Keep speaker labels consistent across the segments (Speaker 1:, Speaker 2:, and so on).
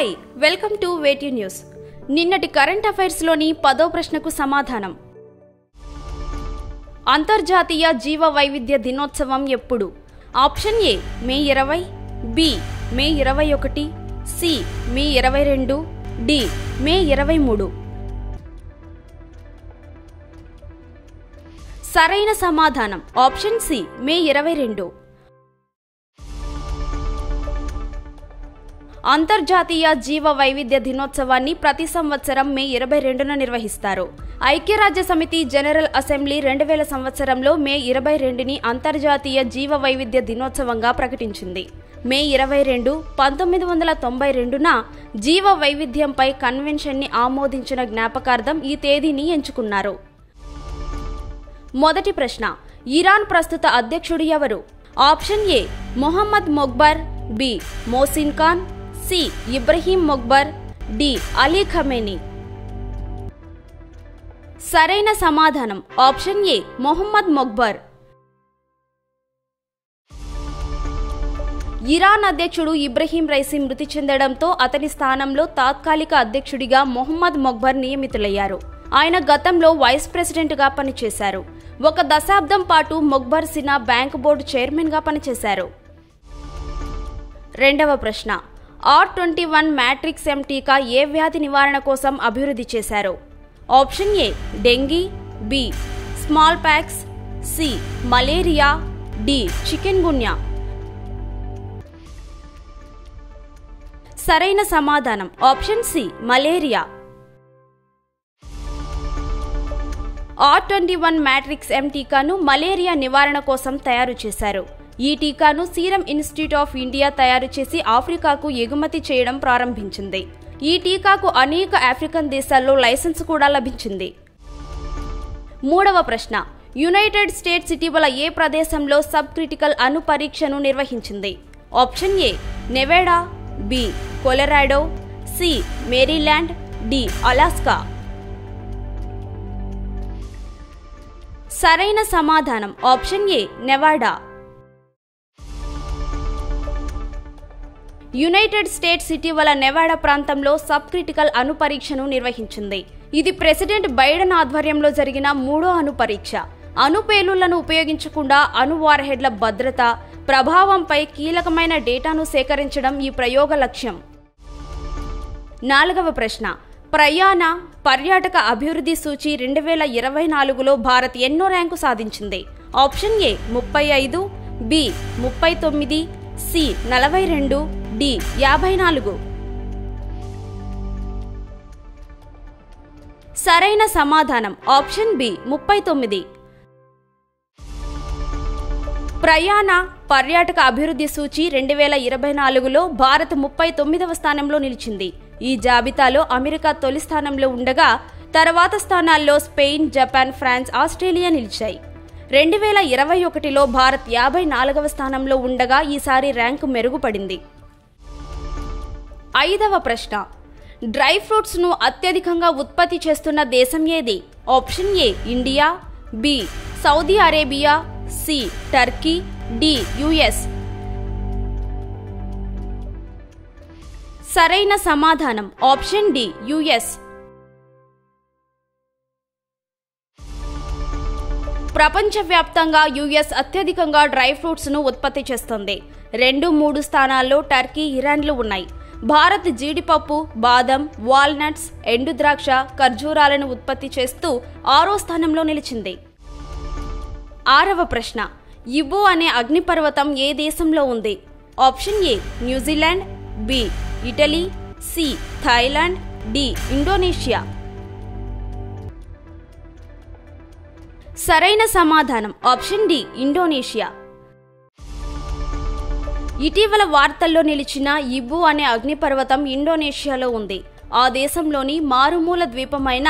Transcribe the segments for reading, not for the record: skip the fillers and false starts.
Speaker 1: Hi welcome to వేటి news. నిన్నటి current affairs లోని 10వ ప్రశ్నకు సమాధానం. అంతర్జాతీయ జీవ వైవిధ్య దినోత్సవం ఎప్పుడు? Option A May 20, B May 21, C May 22, D May 23. సరైన సమాధానం ఆప్షన్ సి మే 22. అంతర్జాతీయ జీవ వైవిధ్య దినోత్సవాన్ని ప్రతి సంవత్సరం మే 22న నిర్వహిస్తారు. ఐక్యరాజ్య సమితి జనరల్ అసెంబ్లీ 2000 సంవత్సరంలో మే 22ని అంతర్జాతీయ జీవ వైవిధ్య దినోత్సవంగా ప్రకటించింది. మే 22, 1992న జీవ వైవిధ్యంపై కన్వెన్షన్ని ఆమోదించిన జ్ఞాపకార్థం ఈ తేదీని ఎంచుకున్నారు. మొదటి ప్రశ్న, ఇరాన్ ప్రస్తుత అధ్యక్షుడు ఎవరు? Option A Mohammad Mokhber, B Mohsin Khan, C Ebrahim Mokhber, D Ali Khamenei. సరైన సమాధానం option A Mohammad Mokhber. Iran అధ్యక్షుడు ఇబ్రహీం రైసీ మృతి చెందడంతో అతని స్థానంలో తాత్కాలిక అధ్యక్షుడిగా మొహమ్మద్ మొగ్బర్ నియమితులయ్యారు. ఆయన గతంలో వైస్ ప్రెసిడెంట్గా పనిచేశారు. 1 దశాబ్దం పాటు మొగ్బర్ సినా బ్యాంక్ బోర్డు చైర్మన్గా పనిచేశారు. రెండవ ప్రశ్న, R21 మ్యాట్రిక్స్ ఎం టీకా ఏ వ్యాధి నివారణ కోసం అభివృద్ధి చేశారు? Option A dengue, B smallpox, C malaria, D chikungunya. సరైన సమాధానం option C malaria. R21 matrix M టీకాను మలేరియా నివారణ కోసం తయారు చేశారు. ఈ టీకాను సీరం ఇన్స్టిట్యూట్ ఆఫ్ ఇండియా తయారు చేసి ఆఫ్రికాకు ఎగుమతి చేయడం ప్రారంభించింది. ఈ టీకాకు అనేక ఆఫ్రికన్ దేశాల్లో లైసెన్స్ కూడా లభించింది. మూడవ ప్రశ్న, యునైటెడ్ స్టేట్స్ ఇటీవల ఏ ప్రదేశంలో సబ్ క్రిటికల్ అణు పరీక్షను నిర్వహించింది? Option A Nevada, B Colorado, C Maryland, D Alaska. సరైన సమాధానం option A Nevada. United States ఇటీవల నెవాడా ప్రాంతంలో సబ్ క్రిటికల్ అణు పరీక్షను నిర్వహించింది. ఇది ప్రెసిడెంట్ బైడెన్ ఆధ్వర్యంలో జరిగిన 3వ అణు పరీక్ష. అణు పేలుళ్లను ఉపయోగించకుండా అణు వార్హెడ్ల భద్రత, ప్రభావంపై కీలకమైన డేటాను సేకరించడం ఈ ప్రయోగ లక్ష్యం. నాలుగవ ప్రశ్న, ప్రయాణ పర్యాటక అభివృద్ధి సూచి 2024లో భారత్ ఎన్నో ర్యాంకు సాధించింది? Option A 35, B 39, C 42, D 54. సరైన సమాధానం ఆప్షన్ బి 39. ప్రయాణ పర్యాటక అభివృద్ధి సూచి 2024లో భారత్ 39వ స్థానంలో నిలిచింది. ఈ జాబితాలో అమెరికా తొలి స్థానంలో ఉండగా తర్వాత స్థానాల్లో స్పెయిన్, జపాన్, ఫ్రాన్స్, ఆస్ట్రేలియా నిలిచాయి. 2021లో భారత్ 54వ స్థానంలో ఉండగా ఈసారి ర్యాంకు మెరుగుపడింది. ఐదవ ప్రశ్న, డ్రై ఫ్రూట్స్ ను అత్యధికంగా ఉత్పత్తి చేస్తున్న దేశం ఏది? Option A India, B Saudi Arabia, C Turkey, D US. సరైన సమాధానం ఆప్షన్ డి యుఎస్. ప్రపంచవ్యాప్తంగా యుఎస్ అత్యధికంగా డ్రై ఫ్రూట్స్ ను ఉత్పత్తి చేస్తుంది. 2, 3 స్థానాల్లో టర్కీ, ఇరాన్లు ఉన్నాయి. భారత్ జీడిపప్పు, బాదం, వాల్నట్స్, ఎండు ద్రాక్ష, ఖర్జూరాలను ఉత్పత్తి చేస్తూ 6వ స్థానంలో నిలిచింది. ఆరవ ప్రశ్న, ఇబో అనే అగ్నిపర్వతం ఏ దేశంలో ఉంది? Option A New Zealand, B Italy, C Thailand, D Indonesia. సరైన సమాధానం ఆప్షన్ డి ఇండోనేషియా. ఇటీవల వార్తల్లో నిలిచిన ఇబు అనే అగ్నిపర్వతం ఇండోనేషియాలో ఉంది. ఆ దేశంలోని మారుమూల ద్వీపమైన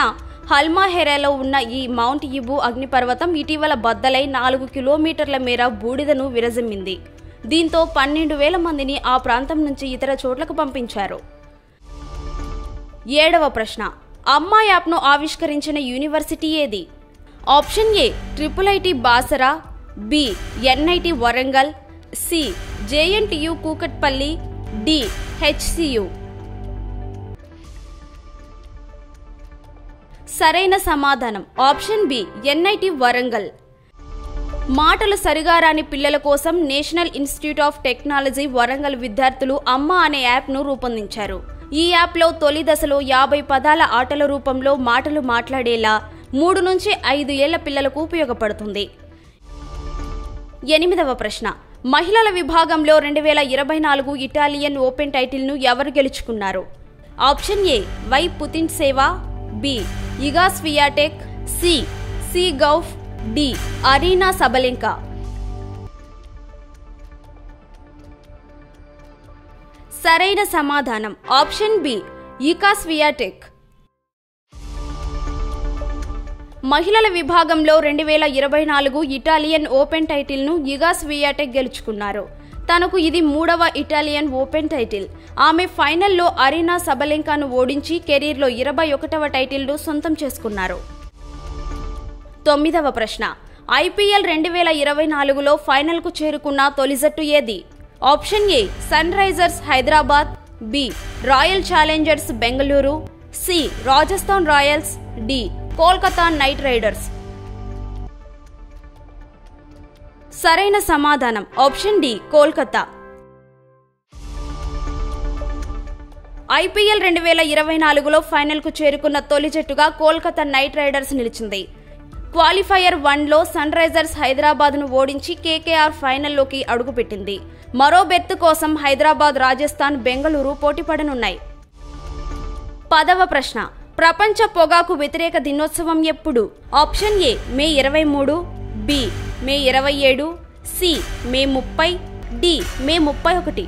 Speaker 1: హల్మాహెరాలో ఉన్న ఈ మౌంట్ ఇబు అగ్నిపర్వతం ఇటీవల బద్దలై 4 కిలోమీటర్ల మేర బూడిదను విరజిమ్మింది. దీంతో 12,000 మందిని ఆ ప్రాంతం నుంచి ఇతర చోట్లకు పంపించారు. ఏడవ ప్రశ్న, అమ్మా యాప్ను ఆవిష్కరించిన యూనివర్సిటీ ఏది? Option A IIIT Basara, B NIT Warangal, C JNTU Kukatpally, D HCU. సరైన సమాధానం ఆప్షన్ బి NIT వరంగల్. మాటలు సరిగా రాని పిల్లల కోసం national institute of technology Warangal విద్యార్థులు అమ్మ అనే యాప్ను రూపొందించారు. ఈ యాప్లో తొలి దశలో 50 పదాల ఆటల రూపంలో మాటలు మాట్లాడేలా 3 నుంచి 5 ఏళ్ల పిల్లలకు ఉపయోగపడుతుంది. 8వ ప్రశ్న. మహిళల విభాగంలో 2024 ఇటాలియన్ ఓపెన్ టైటిల్ను ఎవరు గెలుచుకున్నారు? Option A Y Putintseva, B Iga Swiatek, C Gauff, D Aryna Sabalenka. సరైన సమాధానం ఆప్షన్ బి ఇగా స్వియాటెక్. మహిళల విభాగంలో 2024 ఇటాలియన్ ఓపెన్ టైటిల్ను ఇగా స్వియాటెక్ గెలుచుకున్నారు. తనకు ఇది 3వ ఇటాలియన్ ఓపెన్ టైటిల్. ఆమె ఫైనల్లో అరీనా సబలెంకాను ఓడించి కెరీర్లో 21వ టైటిల్ను సొంతం చేసుకున్నారు. 9వ ప్రశ్న. IPL 2024లో ఫైనల్కు చేరుకున్న తొలి జట్టు ఏది? Option A Sunrisers Hyderabad, B Royal Challengers Bengaluru, C Rajasthan Royals, D Kolkata Knight Riders. సరైన సమాధానం ఆప్షన్ డి కోల్కతా. IPL 2024లో ఫైనల్కు చేరుకున్న తొలి జట్టుగా కోల్కతా నైట్ రైడర్స్ నిలిచింది. క్వాలిఫైయర్ 1లో సన్ రైజర్స్ హైదరాబాద్ను ఓడించి KKR ఫైనల్లోకి అడుగుపెట్టింది. మరో బెర్త్ కోసం హైదరాబాద్, రాజస్థాన్, బెంగళూరు పోటీపడనున్నాయి. 10వ ప్రశ్న. ప్రపంచ పొగాకు వ్యతిరేక దినోత్సవం ఎప్పుడు? Option A May 23, B May 27, C May 30, D May 31.